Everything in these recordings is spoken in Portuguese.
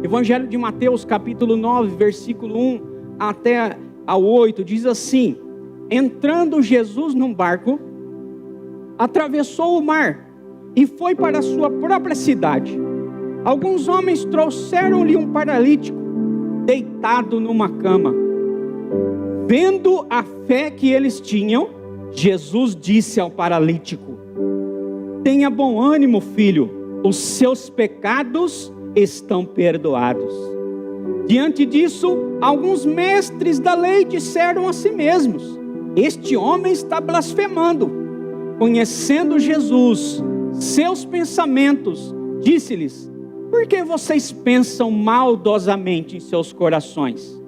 Evangelho de Mateus, capítulo 9, versículo 1 até ao 8, diz assim: entrando Jesus num barco, atravessou o mar e foi para a sua própria cidade. Alguns homens trouxeram-lhe um paralítico, deitado numa cama. Vendo a fé que eles tinham, Jesus disse ao paralítico: tenha bom ânimo, filho, os seus pecados estão perdoados. Diante disso, alguns mestres da lei disseram a si mesmos: este homem está blasfemando. Conhecendo Jesus, seus pensamentos, disse-lhes: por que vocês pensam maldosamente em seus corações?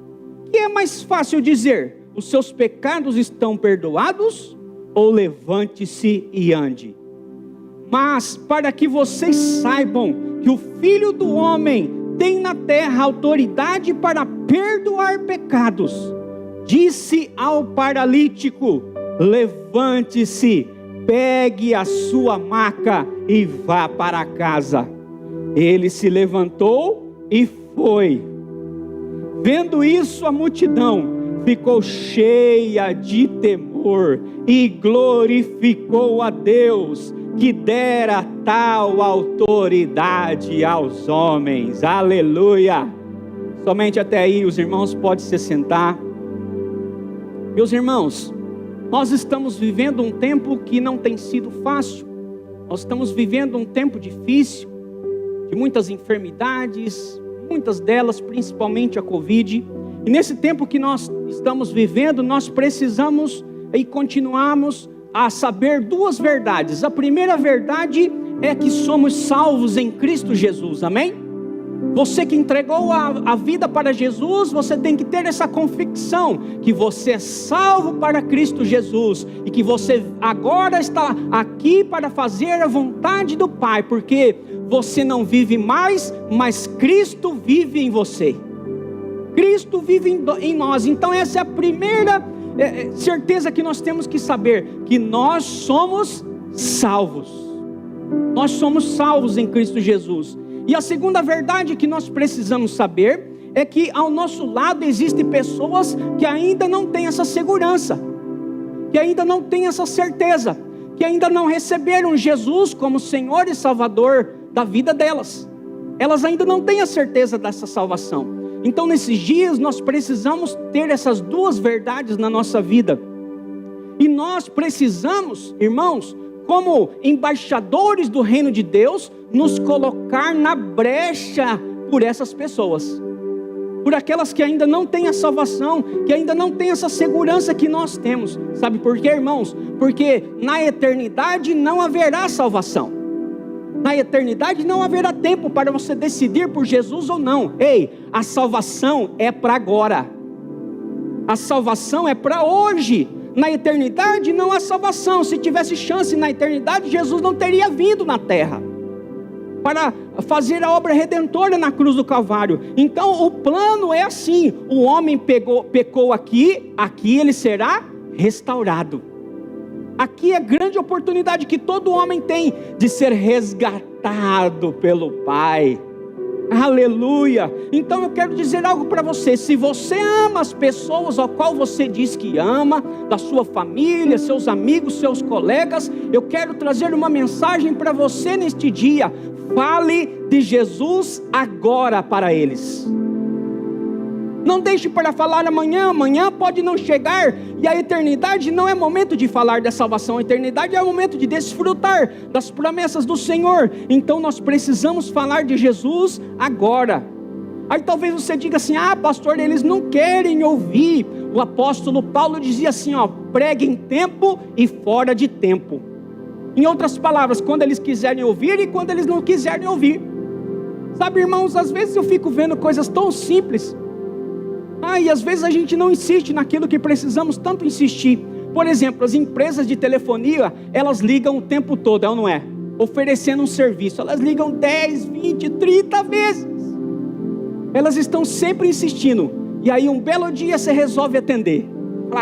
Que é mais fácil dizer: os seus pecados estão perdoados, ou levante-se e ande? Mas para que vocês saibam que o Filho do Homem tem na terra autoridade para perdoar pecados, disse ao paralítico: levante-se, pegue a sua maca e vá para casa. Ele se levantou e foi. Vendo isso, a multidão ficou cheia de temor e glorificou a Deus, que dera tal autoridade aos homens. Aleluia! Somente até aí, os irmãos podem se sentar. Meus irmãos, nós estamos vivendo um tempo que não tem sido fácil. Nós estamos vivendo um tempo difícil, de muitas enfermidades, muitas delas principalmente a Covid. E nesse tempo que nós estamos vivendo, nós precisamos e continuamos a saber duas verdades. A primeira verdade é que somos salvos em Cristo Jesus, amém? Você que entregou a vida para Jesus, você tem que ter essa convicção que você é salvo para Cristo Jesus e que você agora está aqui para fazer a vontade do Pai, porque você não vive mais, mas Cristo vive em você. Cristo vive em nós. Então essa é a primeira certeza que nós temos que saber, que nós somos salvos. Nós somos salvos em Cristo Jesus. E a segunda verdade que nós precisamos saber é que ao nosso lado existem pessoas que ainda não têm essa segurança, que ainda não têm essa certeza, que ainda não receberam Jesus como Senhor e Salvador da vida delas. Elas ainda não têm a certeza dessa salvação. Então nesses dias nós precisamos ter essas duas verdades na nossa vida. E nós precisamos, irmãos, como embaixadores do reino de Deus, nos colocar na brecha por essas pessoas, por aquelas que ainda não têm a salvação, que ainda não têm essa segurança que nós temos. Sabe por quê, irmãos? Porque na eternidade não haverá salvação. Na eternidade não haverá tempo para você decidir por Jesus ou não. Ei, a salvação é para agora. A salvação é para hoje. Na eternidade não há salvação. Se tivesse chance na eternidade, Jesus não teria vindo na terra para fazer a obra redentora na cruz do Calvário. Então o plano é assim: o homem pecou aqui ele será restaurado. Aqui é a grande oportunidade que todo homem tem de ser resgatado pelo Pai. Aleluia! Então eu quero dizer algo para você: se você ama as pessoas ao qual você diz que ama, da sua família, seus amigos, seus colegas, eu quero trazer uma mensagem para você neste dia. Fale de Jesus agora para eles. Não deixe para falar amanhã. Amanhã pode não chegar. E a eternidade não é momento de falar da salvação. A eternidade é o momento de desfrutar das promessas do Senhor. Então nós precisamos falar de Jesus agora. Aí talvez você diga assim: ah, pastor, eles não querem ouvir. O apóstolo Paulo dizia assim, pregue em tempo e fora de tempo. Em outras palavras, quando eles quiserem ouvir e quando eles não quiserem ouvir. Sabe, irmãos, às vezes eu fico vendo coisas tão simples. E às vezes a gente não insiste naquilo que precisamos tanto insistir. Por exemplo, as empresas de telefonia, elas ligam o tempo todo, é ou não é? Oferecendo um serviço, elas ligam 10, 20, 30 vezes. Elas estão sempre insistindo. E aí um belo dia você resolve atender.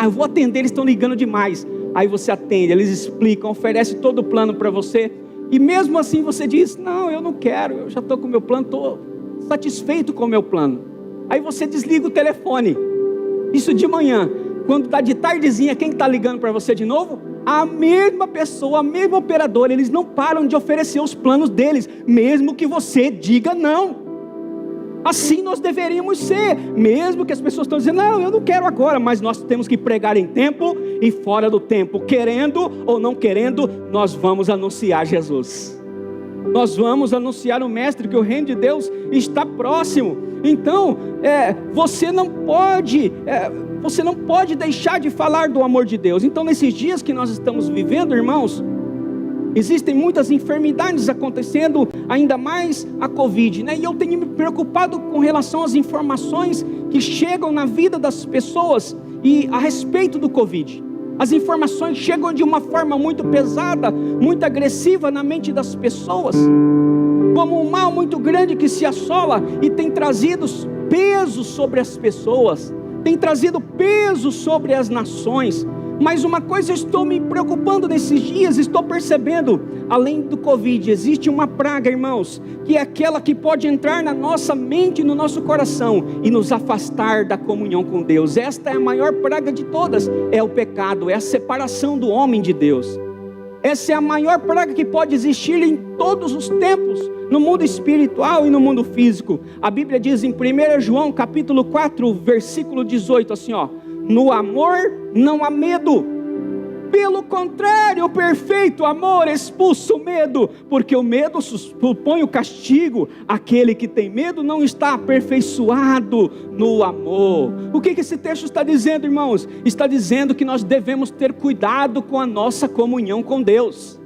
Eu vou atender, eles estão ligando demais. Aí você atende, eles explicam, oferecem todo o plano para você. E mesmo assim você diz: não, eu não quero, eu já estou com o meu plano, estou satisfeito com o meu plano. Aí você desliga o telefone. Isso de manhã. Quando está de tardezinha, quem está ligando para você de novo? A mesma pessoa, a mesma operadora. Eles não param de oferecer os planos deles, mesmo que você diga não. Assim nós deveríamos ser, mesmo que as pessoas estão dizendo, não, eu não quero agora, mas nós temos que pregar em tempo e fora do tempo, querendo ou não querendo, nós vamos anunciar Jesus. Nós vamos anunciar o Mestre, que o reino de Deus está próximo. Então, você não pode deixar de falar do amor de Deus. Então, nesses dias que nós estamos vivendo, irmãos, existem muitas enfermidades acontecendo, ainda mais a Covid, né? E eu tenho me preocupado com relação às informações que chegam na vida das pessoas e a respeito do Covid. As informações chegam de uma forma muito pesada, muito agressiva na mente das pessoas, como um mal muito grande que se assola e tem trazido peso sobre as pessoas, tem trazido peso sobre as nações. Mas uma coisa eu estou me preocupando nesses dias, estou percebendo, além do Covid, existe uma praga, irmãos, que é aquela que pode entrar na nossa mente, no nosso coração, e nos afastar da comunhão com Deus. Esta é a maior praga de todas, é o pecado, é a separação do homem de Deus. Essa é a maior praga que pode existir em todos os tempos, no mundo espiritual e no mundo físico. A Bíblia diz em 1 João capítulo 4, versículo 18, assim ó: no amor não há medo, pelo contrário, o perfeito amor expulsa o medo, porque o medo supõe o castigo. Aquele que tem medo não está aperfeiçoado no amor. O que esse texto está dizendo, irmãos? Está dizendo que nós devemos ter cuidado com a nossa comunhão com Deus.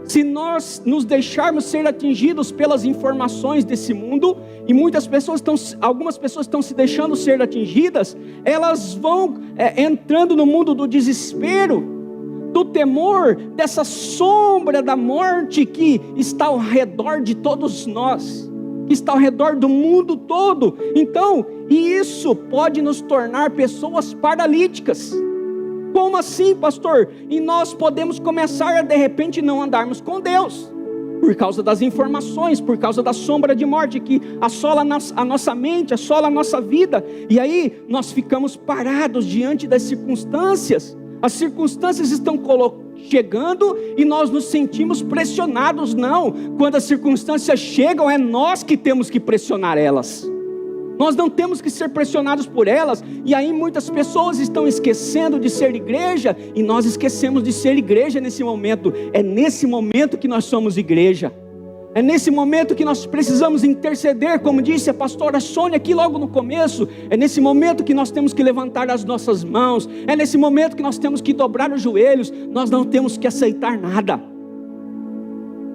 Se nós nos deixarmos ser atingidos pelas informações desse mundo, e algumas pessoas estão se deixando ser atingidas, elas vão entrando no mundo do desespero, do temor, dessa sombra da morte que está ao redor de todos nós, que está ao redor do mundo todo. Então, isso pode nos tornar pessoas paralíticas. Como assim, pastor? E nós podemos começar a de repente não andarmos com Deus, por causa das informações, por causa da sombra de morte que assola a nossa mente, assola a nossa vida. E aí nós ficamos parados diante das circunstâncias. As circunstâncias estão chegando e nós nos sentimos pressionados. Não, quando as circunstâncias chegam, é nós que temos que pressionar elas. Nós não temos que ser pressionados por elas. E aí muitas pessoas estão esquecendo de ser igreja, e nós esquecemos de ser igreja nesse momento. É nesse momento que nós somos igreja. É nesse momento que nós precisamos interceder, como disse a pastora Sônia aqui logo no começo. É nesse momento que nós temos que levantar as nossas mãos. É nesse momento que nós temos que dobrar os joelhos. Nós não temos que aceitar nada.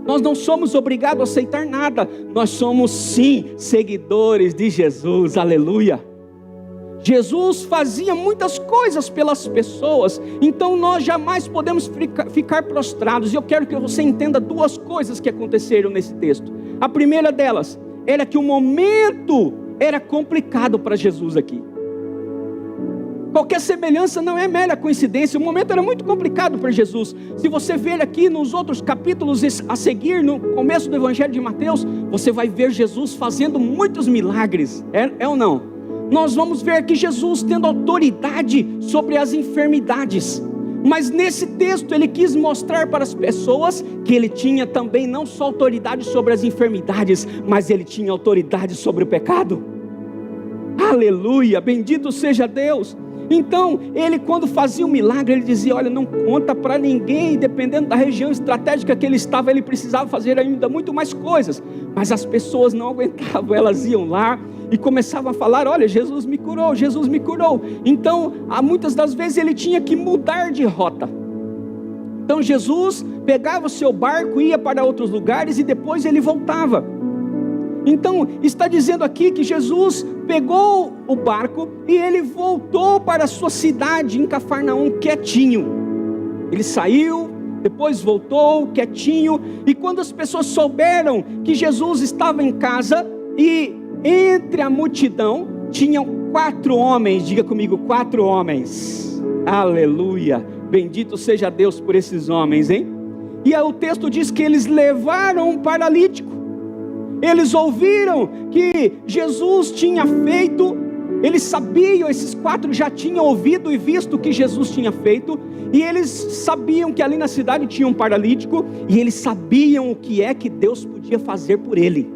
Nós não somos obrigados a aceitar nada. Nós somos sim seguidores de Jesus, aleluia. Jesus fazia muitas coisas pelas pessoas, então nós jamais podemos ficar prostrados. E eu quero que você entenda duas coisas que aconteceram nesse texto. A primeira delas era que o momento era complicado para Jesus aqui. Qualquer semelhança não é mera coincidência. O momento era muito complicado para Jesus. Se você ver aqui nos outros capítulos a seguir, no começo do Evangelho de Mateus, você vai ver Jesus fazendo muitos milagres. É ou não? Nós vamos ver aqui Jesus tendo autoridade sobre as enfermidades. Mas nesse texto ele quis mostrar para as pessoas que ele tinha também não só autoridade sobre as enfermidades, mas ele tinha autoridade sobre o pecado. Aleluia, bendito seja Deus. Então, ele quando fazia um milagre, ele dizia, olha, não conta para ninguém. Dependendo da região estratégica que ele estava, ele precisava fazer ainda muito mais coisas. Mas as pessoas não aguentavam, elas iam lá e começavam a falar, olha, Jesus me curou, Jesus me curou. Então, muitas das vezes ele tinha que mudar de rota. Então Jesus pegava o seu barco, ia para outros lugares e depois ele voltava. Então, está dizendo aqui que Jesus pegou o barco e ele voltou para a sua cidade em Cafarnaum quietinho. Ele saiu, depois voltou quietinho. E quando as pessoas souberam que Jesus estava em casa, e entre a multidão tinham 4 homens, diga comigo, 4 homens. Aleluia, bendito seja Deus por esses homens, hein? E aí o texto diz que eles levaram um paralítico. Eles ouviram que Jesus tinha feito, eles sabiam, esses 4 já tinham ouvido e visto o que Jesus tinha feito, e eles sabiam que ali na cidade tinha um paralítico, e eles sabiam o que é que Deus podia fazer por ele.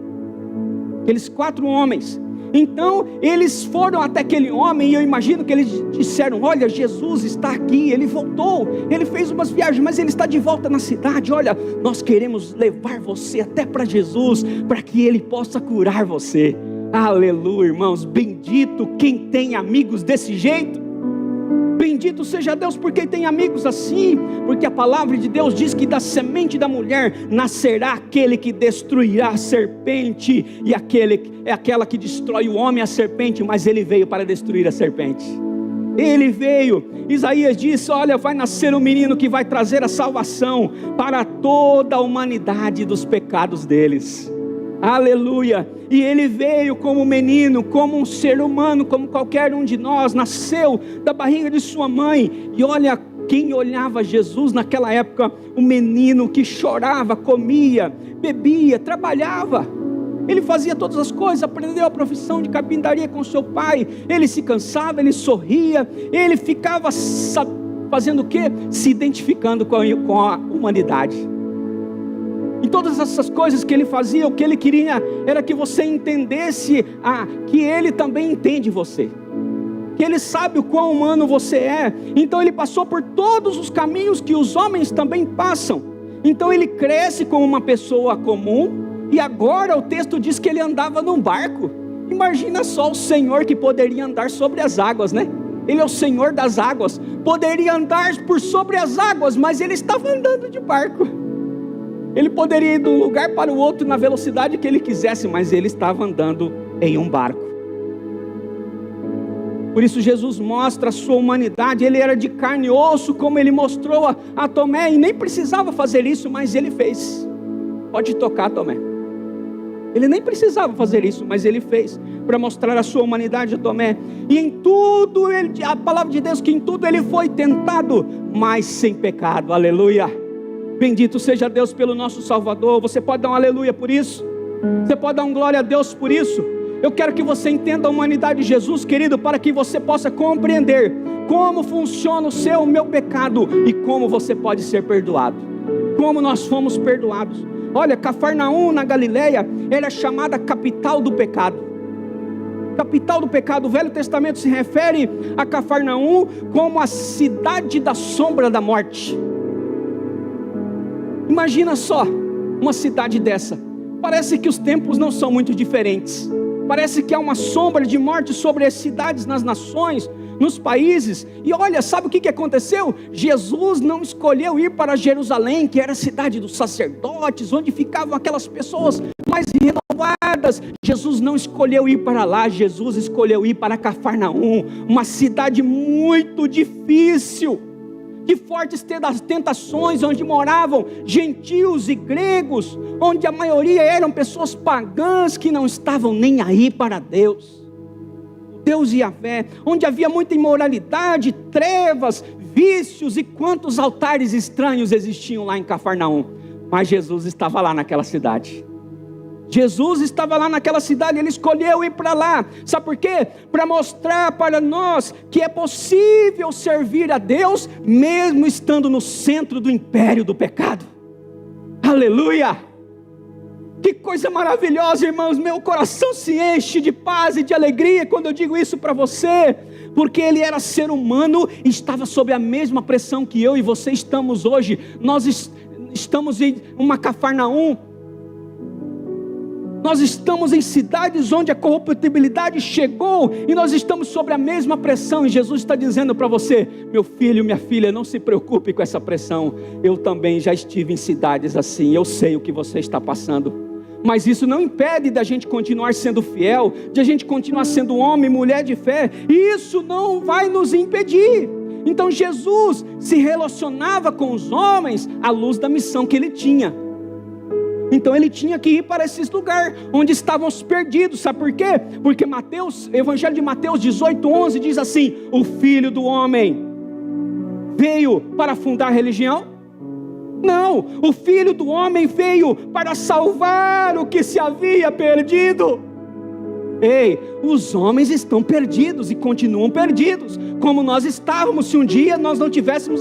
Aqueles 4 homens. Então eles foram até aquele homem, e eu imagino que eles disseram: olha, Jesus está aqui, ele voltou, ele fez umas viagens, mas ele está de volta na cidade. Olha, nós queremos levar você até para Jesus, para que ele possa curar você. Aleluia, irmãos, bendito quem tem amigos desse jeito. Bendito seja Deus por quem tem amigos assim, porque a palavra de Deus diz que da semente da mulher nascerá aquele que destruirá a serpente, e aquela que destrói o homem, a serpente, mas ele veio para destruir a serpente. Ele veio. Isaías disse: olha, vai nascer um menino que vai trazer a salvação para toda a humanidade dos pecados deles. Aleluia. E ele veio como menino, como um ser humano, como qualquer um de nós, nasceu da barriga de sua mãe. E olha, quem olhava Jesus naquela época, um menino que chorava, comia, bebia, trabalhava. Ele fazia todas as coisas, aprendeu a profissão de carpintaria com seu pai. Ele se cansava, ele sorria, ele ficava fazendo o quê? Se identificando com a humanidade. Em todas essas coisas que ele fazia, o que ele queria era que você entendesse que ele também entende você, que ele sabe o quão humano você é. Então ele passou por todos os caminhos que os homens também passam. Então ele cresce como uma pessoa comum, e agora o texto diz que ele andava num barco. Imagina só, o Senhor que poderia andar sobre as águas, né? Ele é o Senhor das águas, poderia andar por sobre as águas, mas ele estava andando de barco. Ele poderia ir de um lugar para o outro na velocidade que ele quisesse, mas ele estava andando em um barco. Por isso Jesus mostra a sua humanidade. Ele era de carne e osso, como ele mostrou a Tomé, e nem precisava fazer isso, mas ele fez. Pode tocar, Tomé. Ele nem precisava fazer isso, mas ele fez, para mostrar a sua humanidade a Tomé. E em tudo, a palavra de Deus, que em tudo ele foi tentado, mas sem pecado. Aleluia. Bendito seja Deus pelo nosso Salvador. Você pode dar um aleluia por isso? Você pode dar um glória a Deus por isso? Eu quero que você entenda a humanidade de Jesus, querido, para que você possa compreender como funciona o meu pecado, e como você pode ser perdoado, como nós fomos perdoados. Olha, Cafarnaum na Galileia era chamada capital do pecado. Capital do pecado. O Velho Testamento se refere a Cafarnaum como a cidade da sombra da morte. Imagina só, uma cidade dessa. Parece que os tempos não são muito diferentes. Parece que há uma sombra de morte sobre as cidades, nas nações, nos países. E olha, sabe o que aconteceu? Jesus não escolheu ir para Jerusalém, que era a cidade dos sacerdotes, onde ficavam aquelas pessoas mais renovadas. Jesus não escolheu ir para lá. Jesus escolheu ir para Cafarnaum, uma cidade muito difícil, de fortes tentações, onde moravam gentios e gregos, onde a maioria eram pessoas pagãs que não estavam nem aí para Deus Yahvé, onde havia muita imoralidade, trevas, vícios, e quantos altares estranhos existiam lá em Cafarnaum. Mas Jesus estava lá naquela cidade. Jesus estava lá naquela cidade, ele escolheu ir para lá. Sabe por quê? Para mostrar para nós que é possível servir a Deus, mesmo estando no centro do império do pecado. Aleluia! Que coisa maravilhosa, irmãos. Meu coração se enche de paz e de alegria quando eu digo isso para você, porque ele era ser humano e estava sob a mesma pressão que eu e você estamos hoje. Nós estamos em uma Cafarnaum. Nós estamos em cidades onde a corruptibilidade chegou, e nós estamos sobre a mesma pressão, e Jesus está dizendo para você: meu filho, minha filha, não se preocupe com essa pressão. Eu também já estive em cidades assim, eu sei o que você está passando, mas isso não impede da gente continuar sendo fiel, de a gente continuar sendo homem e mulher de fé. Isso não vai nos impedir. Então Jesus se relacionava com os homens à luz da missão que ele tinha. Então ele tinha que ir para esses lugares onde estavam os perdidos. Sabe por quê? Porque Evangelho de Mateus 18:11 diz assim: o Filho do Homem veio para fundar religião? Não, o Filho do Homem veio para salvar o que se havia perdido. Ei, os homens estão perdidos e continuam perdidos, como nós estávamos se um dia nós não tivéssemos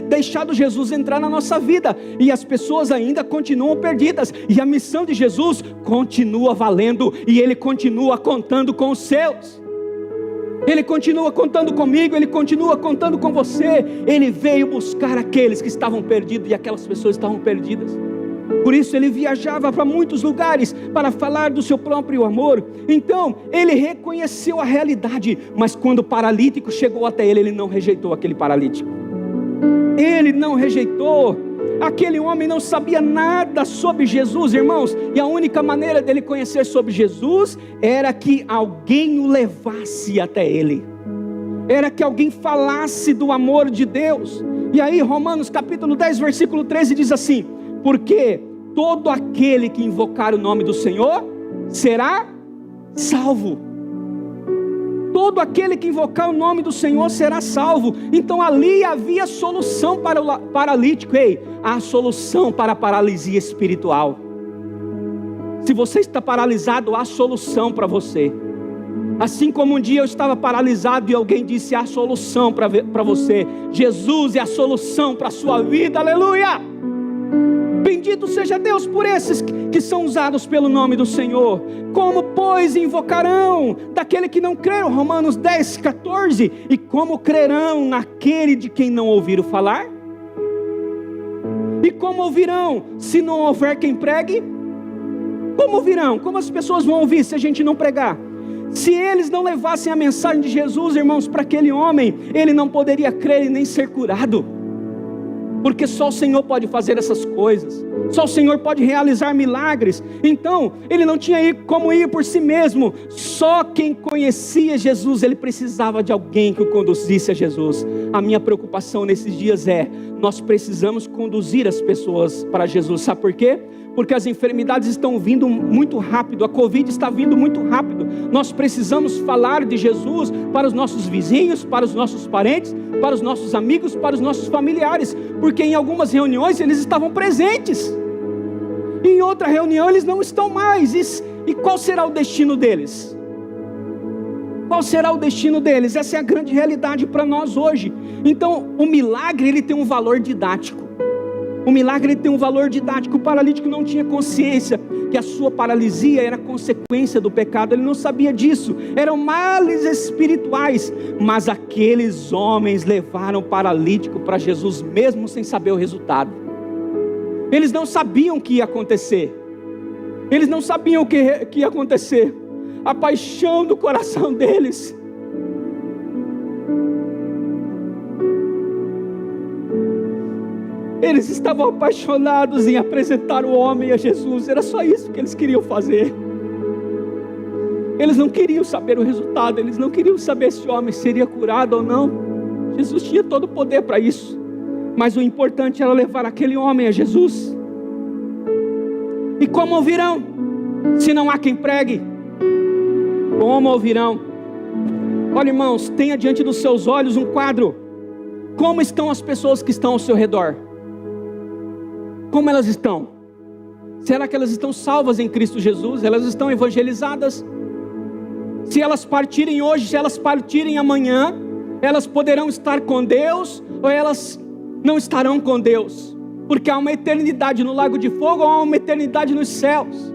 deixado Jesus entrar na nossa vida. E as pessoas ainda continuam perdidas, e a missão de Jesus continua valendo, e Ele continua contando com os seus. Ele continua contando comigo, Ele continua contando com você. Ele veio buscar aqueles que estavam perdidos, e aquelas pessoas estavam perdidas. Por isso Ele viajava para muitos lugares para falar do seu próprio amor. Então Ele reconheceu a realidade, mas quando o paralítico chegou até Ele, Ele não rejeitou aquele paralítico. Ele não rejeitou. Aquele homem não sabia nada sobre Jesus, irmãos, e a única maneira dele conhecer sobre Jesus era que alguém o levasse até Ele, era que alguém falasse do amor de Deus. E aí Romanos capítulo 10 versículo 13 diz assim: porque todo aquele que invocar o nome do Senhor será salvo. Todo aquele que invocar o nome do Senhor será salvo. Então ali havia solução para o paralítico. Ei, há solução para a paralisia espiritual. Se você está paralisado, há solução para você. Assim como um dia eu estava paralisado e alguém disse: há solução para você. Jesus é a solução para a sua vida, aleluia! Bendito seja Deus por esses que são usados pelo nome do Senhor. Como pois invocarão daquele que não creram? Romanos 10, 14. E como crerão naquele de quem não ouviram falar? E como ouvirão se não houver quem pregue? Como ouvirão? Como as pessoas vão ouvir se a gente não pregar? Se eles não levassem a mensagem de Jesus, irmãos, para aquele homem, ele não poderia crer e nem ser curado. Porque só o Senhor pode fazer essas coisas, só o Senhor pode realizar milagres. Então ele não tinha como ir por si mesmo. Só quem conhecia Jesus, ele precisava de alguém que o conduzisse a Jesus. A minha preocupação nesses dias é: nós precisamos conduzir as pessoas para Jesus. Sabe por quê? Porque as enfermidades estão vindo muito rápido, a Covid está vindo muito rápido. Nós precisamos falar de Jesus para os nossos vizinhos, para os nossos parentes, para os nossos amigos, para os nossos familiares. Porque em algumas reuniões eles estavam presentes, e em outra reunião eles não estão mais. E qual será o destino deles? Qual será o destino deles? Essa é a grande realidade para nós hoje. Então o milagre, ele tem um valor didático. O milagre, ele tem um valor didático. O paralítico não tinha consciência que a sua paralisia era consequência do pecado. Ele não sabia disso. Eram males espirituais. Mas aqueles homens levaram o paralítico para Jesus, mesmo sem saber o resultado. Eles não sabiam o que ia acontecer. Eles não sabiam o que ia acontecer. A paixão do coração deles. Eles estavam apaixonados em apresentar o homem a Jesus. Era só isso que eles queriam fazer. Eles não queriam saber o resultado. Eles não queriam saber se o homem seria curado ou não. Jesus tinha todo o poder para isso. Mas o importante era levar aquele homem a Jesus. E como ouvirão, se não há quem pregue? Como ouvirão? Olha, irmãos, tenha diante dos seus olhos um quadro. Como estão as pessoas que estão ao seu redor? Como elas estão? Será que elas estão salvas em Cristo Jesus? Elas estão evangelizadas? Se elas partirem hoje, se elas partirem amanhã, elas poderão estar com Deus, ou elas não estarão com Deus? Porque há uma eternidade no lago de fogo, ou há uma eternidade nos céus.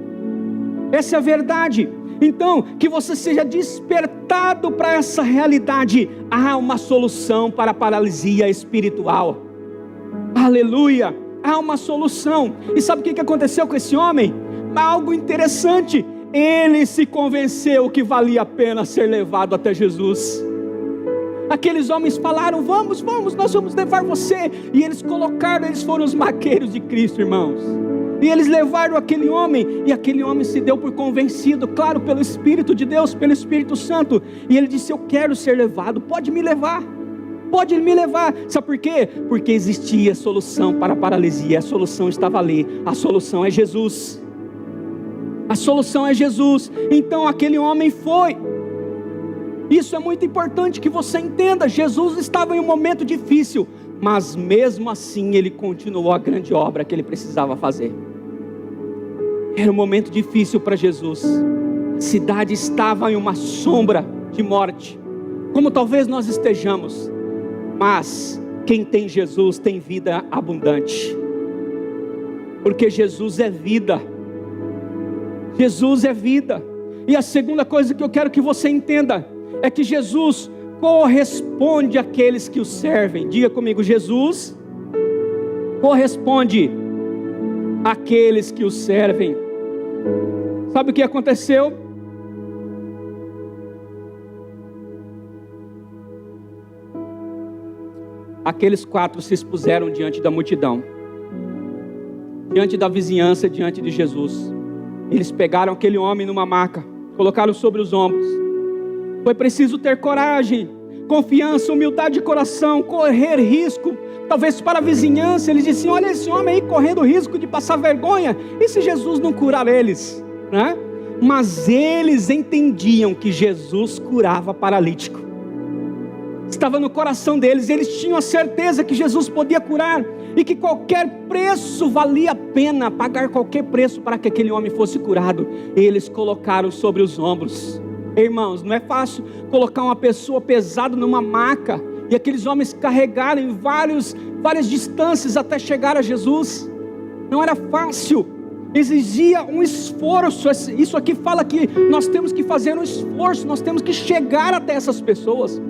Essa é a verdade. Então, que você seja despertado para essa realidade. Há uma solução para a paralisia espiritual. Aleluia! Há uma solução. E sabe o que aconteceu com esse homem? Algo interessante. Ele se convenceu que valia a pena ser levado até Jesus. Aqueles homens falaram: vamos, nós vamos levar você. E eles foram os maqueiros de Cristo, irmãos. E eles levaram aquele homem, e aquele homem se deu por convencido, claro, pelo Espírito de Deus, pelo Espírito Santo. E ele disse: eu quero ser levado, pode me levar. Pode me levar. Sabe por quê? Porque existia solução para a paralisia. A solução estava ali. A solução é Jesus. A solução é Jesus. Então aquele homem foi. Isso é muito importante que você entenda. Jesus estava em um momento difícil. mas mesmo assim ele continuou a grande obra que ele precisava fazer. Era um momento difícil para Jesus. A cidade estava em uma sombra de morte, como talvez nós estejamos, mas quem tem Jesus tem vida abundante, porque Jesus é vida. Jesus é vida. E a segunda coisa que eu quero que você entenda é que Jesus corresponde àqueles que o servem. Diga comigo: Jesus corresponde àqueles que o servem. Sabe o que aconteceu? Aqueles 4 se expuseram diante da multidão, diante da vizinhança, diante de Jesus. Eles pegaram aquele homem numa maca, colocaram sobre os ombros. Foi preciso ter coragem, confiança, humildade de coração, correr risco. Talvez para a vizinhança eles disseram: olha esse homem aí correndo risco de passar vergonha, e se Jesus não curar eles, né? Mas eles entendiam que Jesus curava paralítico. Estava no coração deles. Eles tinham a certeza que Jesus podia curar, e que qualquer preço valia a pena, pagar qualquer preço para que aquele homem fosse curado. Eles colocaram sobre os ombros. Irmãos, não é fácil colocar uma pessoa pesada numa maca, e aqueles homens carregarem várias distâncias até chegar a Jesus. Não era fácil, exigia um esforço. Isso aqui fala que nós temos que fazer um esforço, nós temos que chegar até essas pessoas.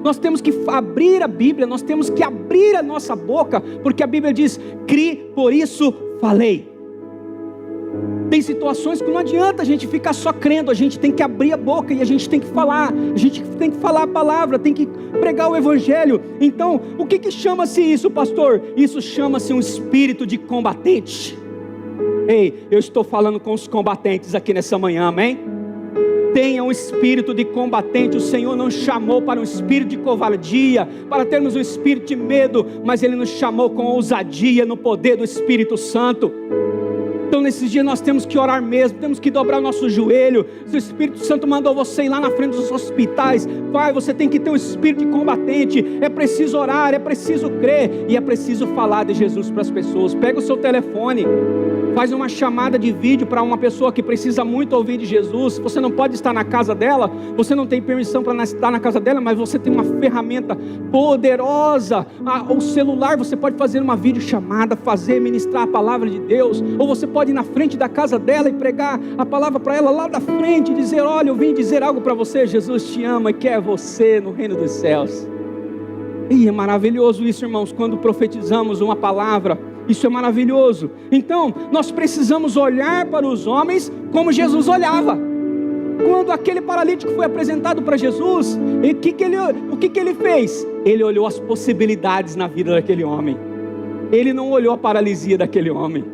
Nós temos que abrir a Bíblia, nós temos que abrir a nossa boca, porque a Bíblia diz: cri, por isso falei. Tem situações que não adianta a gente ficar só crendo, a gente tem que abrir a boca e a gente tem que falar, a gente tem que falar a palavra, tem que pregar o Evangelho. Então, o que chama-se isso, pastor? Isso chama-se um espírito de combatente. Ei, eu estou falando com os combatentes aqui nessa manhã, amém? Tenha um espírito de combatente. O Senhor não chamou para um espírito de covardia, para termos um espírito de medo, mas Ele nos chamou com ousadia no poder do Espírito Santo. Então nesses dias nós temos que orar mesmo, temos que dobrar o nosso joelho. Se o Espírito Santo mandou você ir lá na frente dos hospitais, vai, você tem que ter um espírito de combatente. É preciso orar, é preciso crer, e é preciso falar de Jesus para as pessoas. Pega o seu telefone, faz uma chamada de vídeo para uma pessoa que precisa muito ouvir de Jesus. Você não pode estar na casa dela, você não tem permissão para estar na casa dela, mas você tem uma ferramenta poderosa. O celular, você pode fazer uma videochamada, ministrar a palavra de Deus. Ou você pode ir na frente da casa dela e pregar a palavra para ela lá da frente, e dizer: olha, eu vim dizer algo para você, Jesus te ama e quer você no reino dos céus. E é maravilhoso isso, irmãos, quando profetizamos uma palavra. Isso é maravilhoso. Então, nós precisamos olhar para os homens como Jesus olhava. Quando aquele paralítico foi apresentado para Jesus, o que ele fez? Ele olhou as possibilidades na vida daquele homem. Ele não olhou a paralisia daquele homem.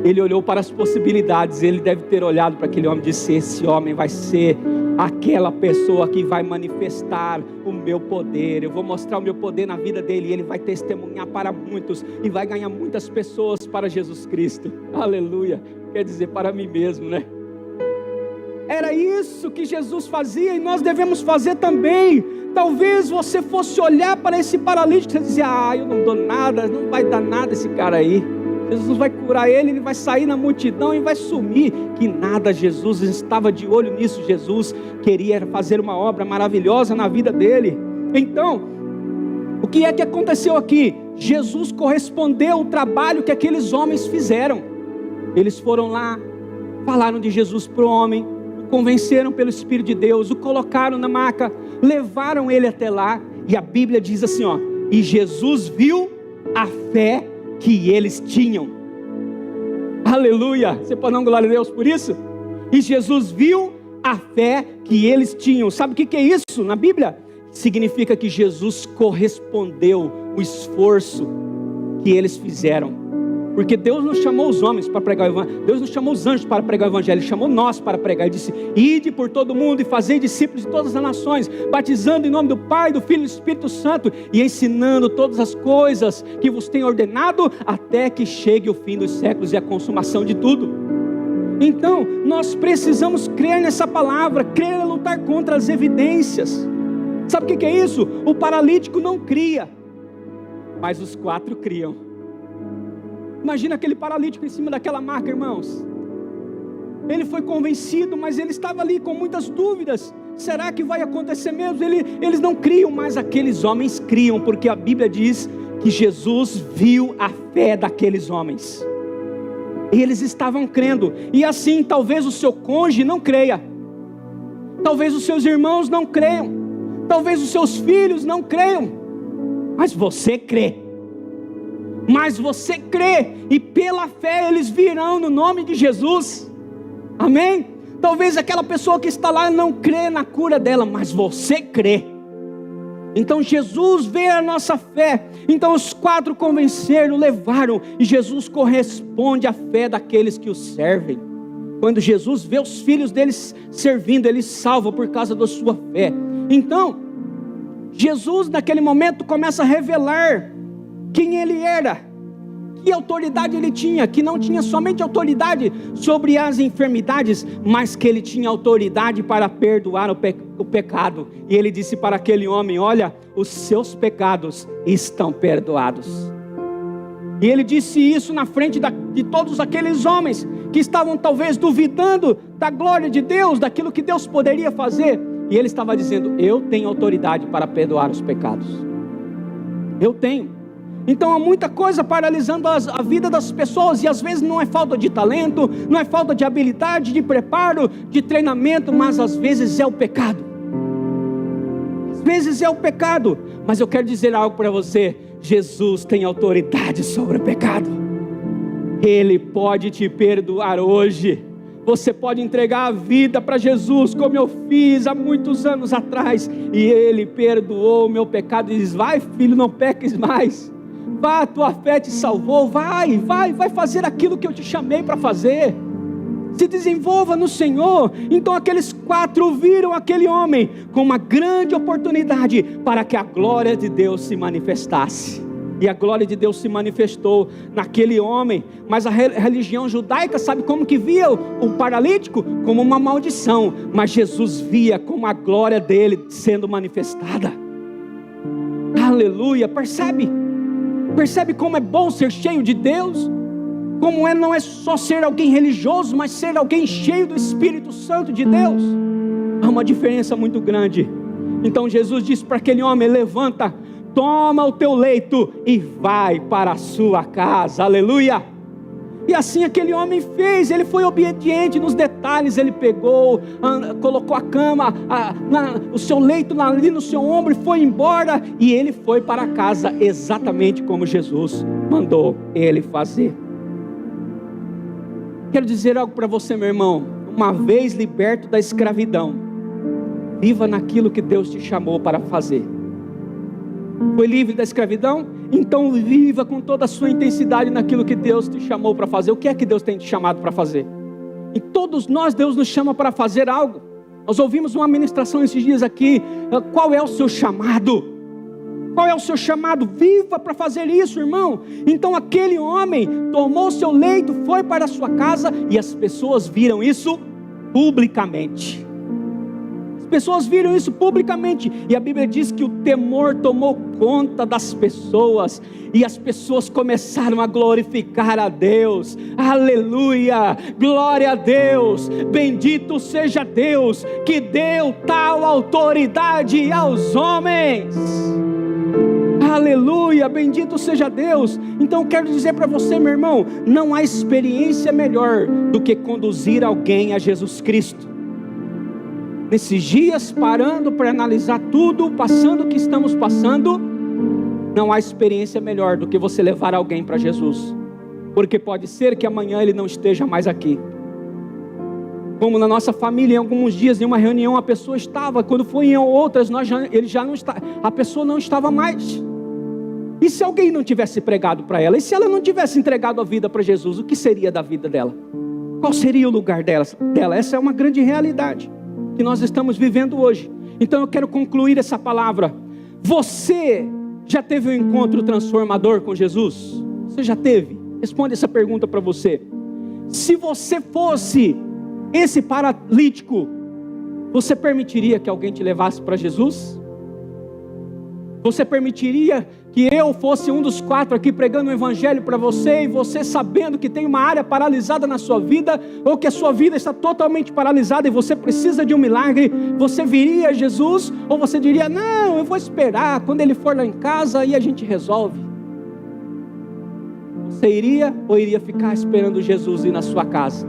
Ele olhou para as possibilidades. Ele deve ter olhado para aquele homem e disse: esse homem vai ser aquela pessoa que vai manifestar o meu poder. Eu vou mostrar o meu poder na vida dele, e ele vai testemunhar para muitos, e vai ganhar muitas pessoas para Jesus Cristo. Aleluia. Quer dizer, para mim mesmo, né? Era isso que Jesus fazia, e nós devemos fazer também. Talvez você fosse olhar para esse paralítico e dizer: eu não dou nada, não vai dar nada esse cara aí. Jesus vai curar ele vai sair na multidão e vai sumir. Que nada, Jesus estava de olho nisso. Jesus queria fazer uma obra maravilhosa na vida dele. Então, o que é que aconteceu aqui? Jesus correspondeu ao trabalho que aqueles homens fizeram. Eles foram lá, falaram de Jesus para o homem, o convenceram pelo Espírito de Deus, o colocaram na maca, levaram ele até lá, e a Bíblia diz assim, e Jesus viu a fé que eles tinham. Aleluia. Você pode dar glória a Deus por isso? E Jesus viu a fé que eles tinham. Sabe o que é isso na Bíblia? Significa que Jesus correspondeu o esforço que eles fizeram. Porque Deus não chamou os homens para pregar o Evangelho, Deus não chamou os anjos para pregar o Evangelho, Ele chamou nós para pregar. Ele disse: ide por todo mundo e fazei discípulos de todas as nações, batizando em nome do Pai, do Filho e do Espírito Santo, e ensinando todas as coisas que vos tenho ordenado, até que chegue o fim dos séculos e a consumação de tudo. Então, nós precisamos crer nessa palavra. Crer é lutar contra as evidências. Sabe o que é isso? O paralítico não cria. mas os 4 criam. Imagina aquele paralítico em cima daquela maca, irmãos. Ele foi convencido, mas ele estava ali com muitas dúvidas. Será que vai acontecer mesmo? Eles não criam, mas aqueles homens criam, porque a Bíblia diz que Jesus viu a fé daqueles homens. E eles estavam crendo. E assim, talvez o seu cônjuge não creia. Talvez os seus irmãos não creiam. Talvez os seus filhos não creiam. Mas você crê. Mas você crê. E pela fé eles virão no nome de Jesus. Amém? Talvez aquela pessoa que está lá não crê na cura dela, mas você crê. Então Jesus vê a nossa fé. Então os 4 convenceram, levaram, e Jesus corresponde à fé daqueles que o servem. Quando Jesus vê os filhos deles servindo, ele salva por causa da sua fé. Então Jesus naquele momento começa a revelar quem ele era, que autoridade ele tinha, que não tinha somente autoridade sobre as enfermidades, mas que ele tinha autoridade para perdoar o pecado. E ele disse para aquele homem: olha, os seus pecados estão perdoados. E ele disse isso na frente de todos aqueles homens que estavam talvez duvidando da glória de Deus, daquilo que Deus poderia fazer. E ele estava dizendo: eu tenho autoridade para perdoar os pecados. Eu tenho. Então há muita coisa paralisando a vida das pessoas, e às vezes não é falta de talento, não é falta de habilidade, de preparo, de treinamento, mas às vezes é o pecado. Às vezes é o pecado. Mas eu quero dizer algo para você: Jesus tem autoridade sobre o pecado. Ele pode te perdoar hoje. Você pode entregar a vida para Jesus, como eu fiz há muitos anos atrás, e Ele perdoou o meu pecado. E diz: vai filho, não peques mais. Vá, tua fé te salvou. Vai fazer aquilo que eu te chamei para fazer. Se desenvolva no Senhor. Então aqueles 4 viram aquele homem com uma grande oportunidade para que a glória de Deus se manifestasse. E a glória de Deus se manifestou naquele homem. Mas a religião judaica, sabe como que via o paralítico? Como uma maldição. Mas Jesus via como a glória dele sendo manifestada. Aleluia, percebe? Percebe como é bom ser cheio de Deus? Como não é só ser alguém religioso, mas ser alguém cheio do Espírito Santo de Deus. Há uma diferença muito grande. Então Jesus disse para aquele homem: levanta, toma o teu leito e vai para a sua casa. Aleluia. E assim aquele homem fez. Ele foi obediente nos detalhes. Ele pegou, colocou a cama, o seu leito ali no seu ombro, e foi embora. E ele foi para casa exatamente como Jesus mandou ele fazer. Quero dizer algo para você, meu irmão. Uma vez liberto da escravidão, viva naquilo que Deus te chamou para fazer. Foi livre da escravidão? Então viva com toda a sua intensidade naquilo que Deus te chamou para fazer. O que é que Deus tem te chamado para fazer? E todos nós, Deus nos chama para fazer algo. Nós ouvimos uma ministração esses dias aqui. Qual é o seu chamado? Qual é o seu chamado? Viva para fazer isso, irmão. Então aquele homem tomou seu leito, foi para a sua casa, e as pessoas viram isso publicamente. Pessoas viram isso publicamente, e a Bíblia diz que o temor tomou conta das pessoas, e as pessoas começaram a glorificar a Deus. Aleluia, glória a Deus, bendito seja Deus, que deu tal autoridade aos homens. Aleluia, bendito seja Deus. Então quero dizer para você, meu irmão, não há experiência melhor do que conduzir alguém a Jesus Cristo. Nesses dias, parando para analisar tudo, passando o que estamos passando, não há experiência melhor do que você levar alguém para Jesus. Porque pode ser que amanhã ele não esteja mais aqui. Como na nossa família, em alguns dias, em uma reunião, a pessoa estava, quando foi em outras, ele já não está, a pessoa não estava mais. E se alguém não tivesse pregado para ela? E se ela não tivesse entregado a vida para Jesus? O que seria da vida dela? Qual seria o lugar dela? Essa é uma grande realidade que nós estamos vivendo hoje. Então eu quero concluir essa palavra. Você já teve um encontro transformador com Jesus? Você já teve? Responde essa pergunta para você. Se você fosse esse paralítico, você permitiria que alguém te levasse para Jesus? Você permitiria que eu fosse um dos 4 aqui pregando o evangelho para você, e você sabendo que tem uma área paralisada na sua vida, ou que a sua vida está totalmente paralisada e você precisa de um milagre, você viria a Jesus? Ou você diria, não, eu vou esperar, quando ele for lá em casa, aí a gente resolve? Você iria ou iria ficar esperando Jesus ir na sua casa?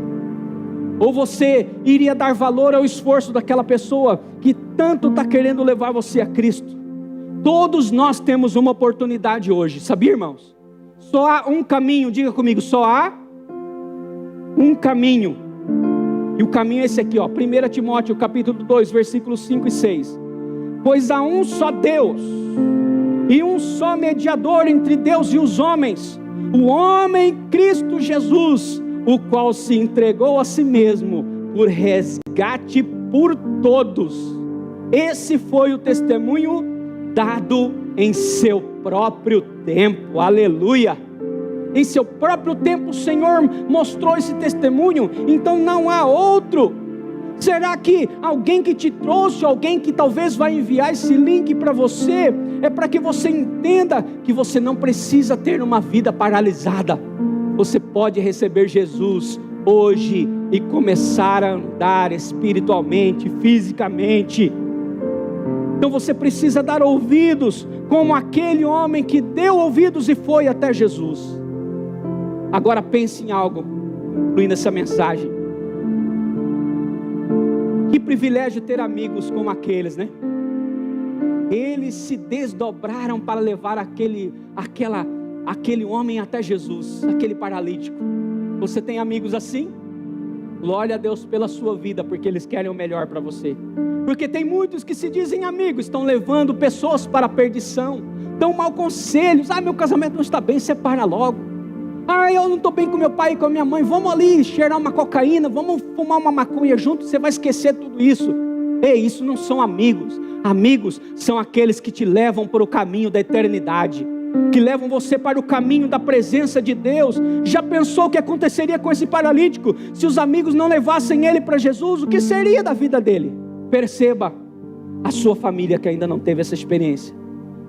Ou você iria dar valor ao esforço daquela pessoa que tanto está querendo levar você a Cristo? Todos nós temos uma oportunidade hoje, sabia, irmãos? Só há um caminho, diga comigo, só há um caminho. E o caminho é esse aqui, ó, 1 Timóteo capítulo 2, versículos 5 e 6. Pois há um só Deus, e um só mediador entre Deus e os homens, o homem Cristo Jesus, o qual se entregou a si mesmo por resgate por todos. Esse foi o testemunho dado em seu próprio tempo, aleluia. Em seu próprio tempo o Senhor mostrou esse testemunho, então não há outro. Será que alguém que te trouxe, alguém que talvez vai enviar esse link para você, é para que você entenda que você não precisa ter uma vida paralisada? Você pode receber Jesus hoje e começar a andar espiritualmente, fisicamente. Então você precisa dar ouvidos, como aquele homem que deu ouvidos e foi até Jesus. Agora pense em algo, incluindo essa mensagem. Que privilégio ter amigos como aqueles, né? Eles se desdobraram para levar aquele homem até Jesus, aquele paralítico. Você tem amigos assim? Glória a Deus pela sua vida, porque eles querem o melhor para você. Porque tem muitos que se dizem amigos, estão levando pessoas para a perdição, dão mau conselhos. Meu casamento não está bem, separa logo. Eu não estou bem com meu pai e com a minha mãe, vamos ali cheirar uma cocaína, vamos fumar uma maconha junto, você vai esquecer tudo isso. Ei, isso não são amigos. Amigos são aqueles que te levam para o caminho da eternidade, que levam você para o caminho da presença de Deus. Já pensou o que aconteceria com esse paralítico, se os amigos não levassem ele para Jesus? O que seria da vida dele? Perceba, a sua família que ainda não teve essa experiência.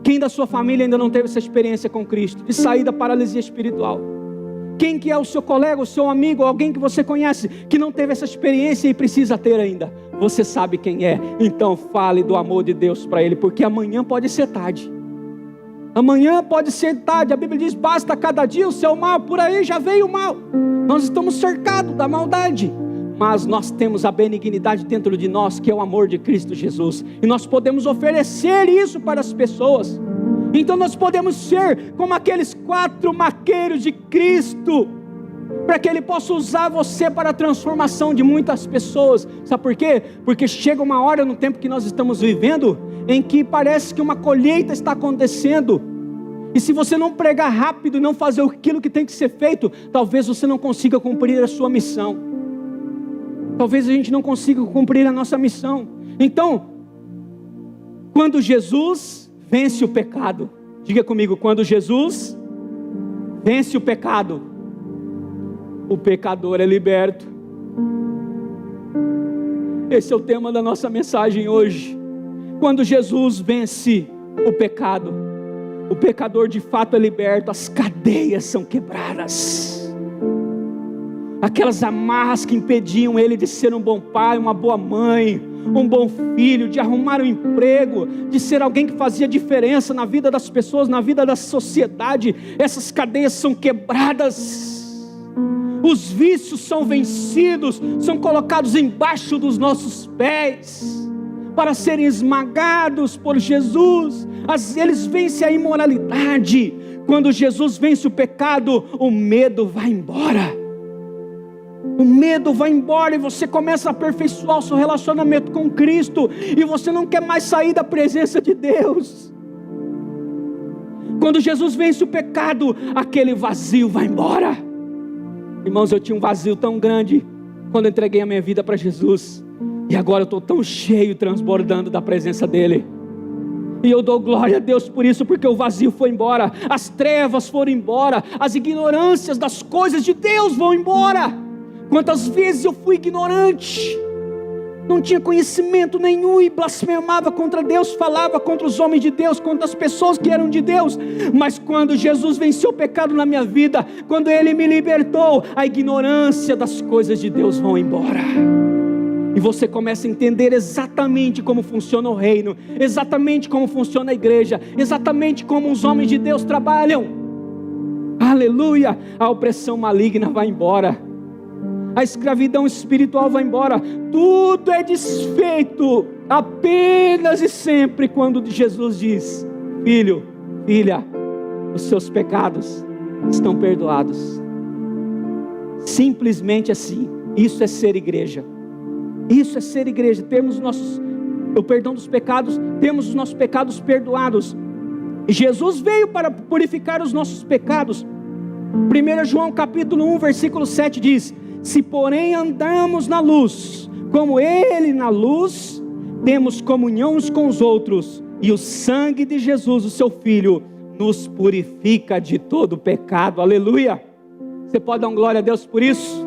Quem da sua família ainda não teve essa experiência com Cristo, de sair da paralisia espiritual? Quem que é o seu colega, o seu amigo, alguém que você conhece, que não teve essa experiência e precisa ter ainda? Você sabe quem é, então fale do amor de Deus para ele, porque amanhã pode ser tarde. Amanhã pode ser tarde. A Bíblia diz, basta cada dia o seu mal, por aí já veio o mal. Nós estamos cercados da maldade, mas nós temos a benignidade dentro de nós, que é o amor de Cristo Jesus, e nós podemos oferecer isso para as pessoas. Então nós podemos ser como aqueles 4 maqueiros de Cristo, para que Ele possa usar você para a transformação de muitas pessoas. Sabe por quê? Porque chega uma hora no tempo que nós estamos vivendo, em que parece que uma colheita está acontecendo, e se você não pregar rápido e não fazer aquilo que tem que ser feito, talvez você não consiga cumprir a sua missão. Talvez a gente não consiga cumprir a nossa missão. Então, quando Jesus vence o pecado, diga comigo, quando Jesus vence o pecado, o pecador é liberto. Esse é o tema da nossa mensagem hoje. Quando Jesus vence o pecado, o pecador de fato é liberto, as cadeias são quebradas. Aquelas amarras que impediam ele de ser um bom pai, uma boa mãe, um bom filho, de arrumar um emprego, de ser alguém que fazia diferença na vida das pessoas, na vida da sociedade, essas cadeias são quebradas. Os vícios são vencidos, são colocados embaixo dos nossos pés, para serem esmagados por Jesus. Eles vencem a imoralidade. Quando Jesus vence o pecado, o medo vai embora. O medo vai embora e você começa a aperfeiçoar o seu relacionamento com Cristo, e você não quer mais sair da presença de Deus. Quando Jesus vence o pecado, aquele vazio vai embora. Irmãos, eu tinha um vazio tão grande quando entreguei a minha vida para Jesus, e agora eu estou tão cheio, transbordando da presença dEle. E eu dou glória a Deus por isso, porque o vazio foi embora, as trevas foram embora, as ignorâncias das coisas de Deus vão embora. Quantas vezes eu fui ignorante, não tinha conhecimento nenhum e blasfemava contra Deus, falava contra os homens de Deus, contra as pessoas que eram de Deus. Mas quando Jesus venceu o pecado na minha vida, quando Ele me libertou, a ignorância das coisas de Deus vão embora. E você começa a entender exatamente como funciona o reino, exatamente como funciona a igreja, exatamente como os homens de Deus trabalham. Aleluia! A opressão maligna vai embora, a escravidão espiritual vai embora, tudo é desfeito apenas e sempre quando Jesus diz: filho, filha, os seus pecados estão perdoados. Simplesmente assim. Isso é ser igreja. Isso é ser igreja, termos o perdão dos pecados, temos os nossos pecados perdoados. Jesus veio para purificar os nossos pecados. 1 João capítulo 1 versículo 7 diz: se porém andamos na luz, como Ele na luz, temos comunhão uns com os outros, e o sangue de Jesus, o seu Filho, nos purifica de todo pecado. Aleluia! Você pode dar glória a Deus por isso?